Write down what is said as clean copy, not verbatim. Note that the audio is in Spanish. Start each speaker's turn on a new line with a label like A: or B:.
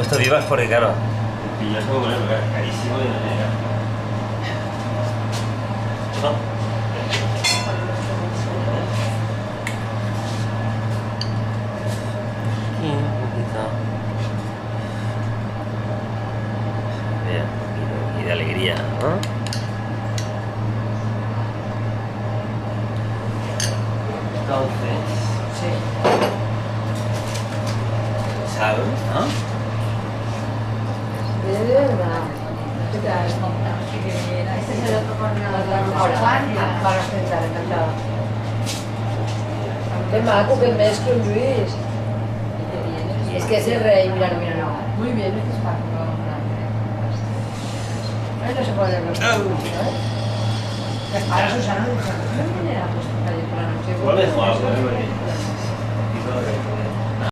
A: puesto vivas porque, claro,
B: Y yo tengo que poner porque es carísimo y no llega. ¿No?
A: y un poquito. Mira, un poquito aquí de alegría, ¿no? Entonces,
C: Sí.
A: sal, ¿no?
C: De verdad. ¿Qué tal?
D: Este es el otro coordinador de la
C: Ahora,
D: España.
C: para sentar, encantada. Qué maco, qué mezclo, Luis. Es que es el rey, mira, mira, no.
D: Muy bien, este es Paco.
C: No se puede ver. Ahora Susana no dice, ¿qué manera pues tocar por la noche?
B: Igual es guapo, ¿eh? Porque...